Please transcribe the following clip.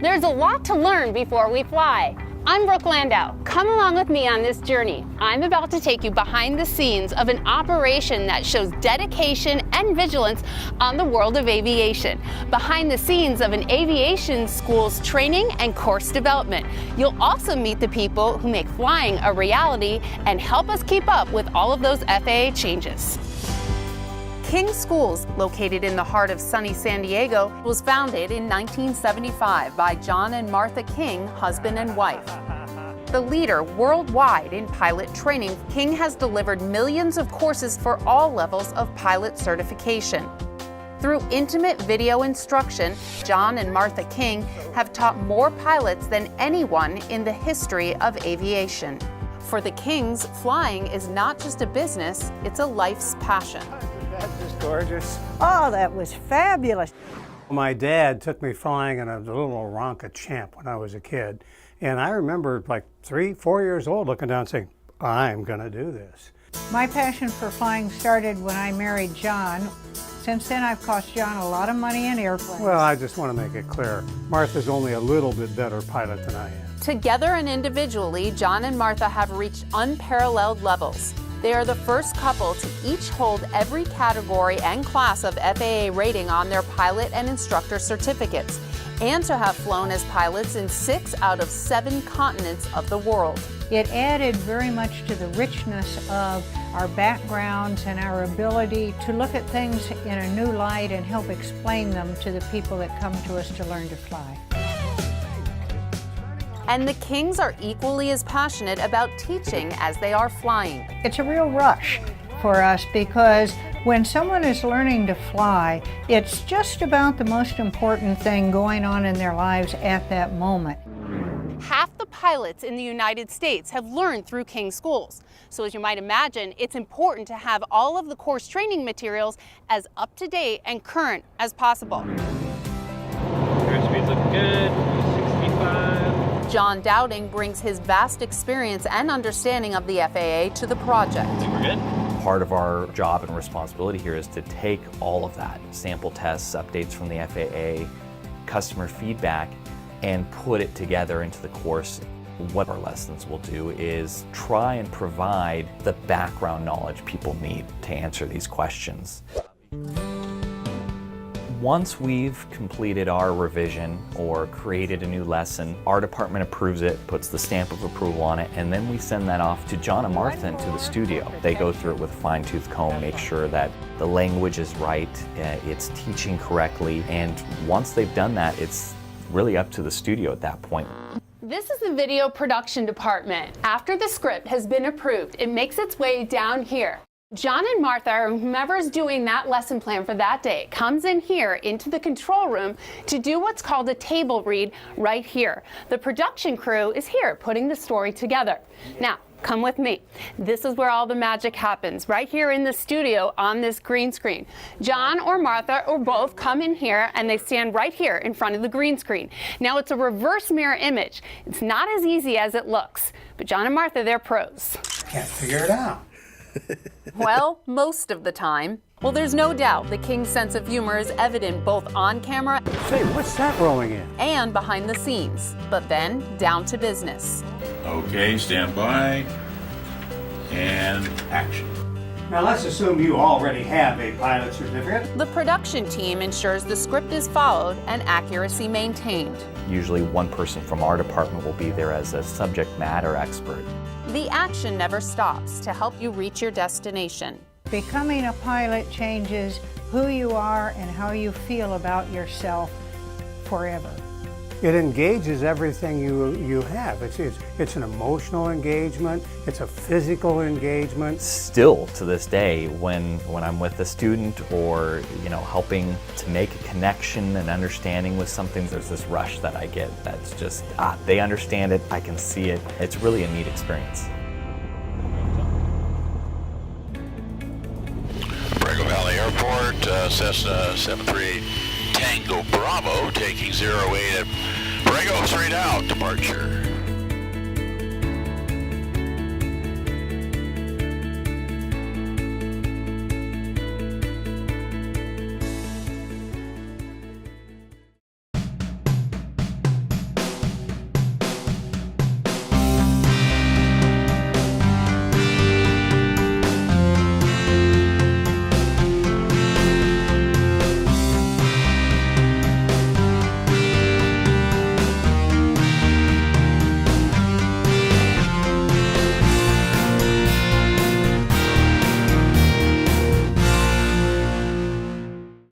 There's a lot to learn before we fly. I'm Brooke Landau. Come along with me on this journey. I'm about to take you behind the scenes of an operation that shows dedication and vigilance on the world of aviation. Behind the scenes of an aviation school's training and course development. You'll also meet the people who make flying a reality and help us keep up with all of those FAA changes. King Schools, located in the heart of sunny San Diego, was founded in 1975 by John and Martha King, husband and wife. The leader worldwide in pilot training, King has delivered millions of courses for all levels of pilot certification. Through intimate video instruction, John and Martha King have taught more pilots than anyone in the history of aviation. For the Kings, flying is not just a business, it's a life's passion. That's just gorgeous. Oh, that was fabulous. My dad took me flying in a little Ronca Champ when I was a kid. And I remember like 3, 4 years old looking down and saying, I'm gonna do this. My passion for flying started when I married John. Since then, I've cost John a lot of money in airplanes. Well, I just want to make it clear, Martha's only a little bit better pilot than I am. Together and individually, John and Martha have reached unparalleled levels. They are the first couple to each hold every category and class of FAA rating on their pilot and instructor certificates, and to have flown as pilots in 6 out of 7 continents of the world. It added very much to the richness of our backgrounds and our ability to look at things in a new light and help explain them to the people that come to us to learn to fly. And the Kings are equally as passionate about teaching as they are flying. It's a real rush for us because when someone is learning to fly, it's just about the most important thing going on in their lives at that moment. Half the pilots in the United States have learned through King Schools. So as you might imagine, it's important to have all of the course training materials as up to date and current as possible. Airspeed's looking good, 65. John Dowding brings his vast experience and understanding of the FAA to the project. I think we're good. Part of our job and responsibility here is to take all of that, sample tests, updates from the FAA, customer feedback, and put it together into the course. What our lessons will do is try and provide the background knowledge people need to answer these questions. Once we've completed our revision or created a new lesson, our department approves it, puts the stamp of approval on it, and then we send that off to John and Martha into the studio. They go through it with a fine-tooth comb, make sure that the language is right, it's teaching correctly, and once they've done that, it's really up to the studio at that point. This is the video production department. After the script has been approved, it makes its way down here. John and Martha, or whomever's doing that lesson plan for that day, comes in here into the control room to do what's called a table read right here. The production crew is here putting the story together. Now, come with me. This is where all the magic happens, right here in the studio on this green screen. John or Martha or both come in here and they stand right here in front of the green screen. Now it's a reverse mirror image. It's not as easy as it looks, but John and Martha, they're pros. Can't figure it out. Well, most of the time. Well, there's no doubt the King's sense of humor is evident both on camera Say, what's that rolling in? and behind the scenes. But then, down to business. Okay, stand by, and action. Now let's assume you already have a pilot certificate. The production team ensures the script is followed and accuracy maintained. Usually one person from our department will be there as a subject matter expert. The action never stops to help you reach your destination. Becoming a pilot changes who you are and how you feel about yourself forever. It engages everything you have. It's an emotional engagement, it's a physical engagement. Still to this day, when I'm with a student or helping to make a connection and understanding with something, there's this rush that I get that's just, they understand it, I can see it. It's really a neat experience. Borrego Valley Airport, Cessna 738 Tango Bravo, taking 08 at Borrego, straight out, departure.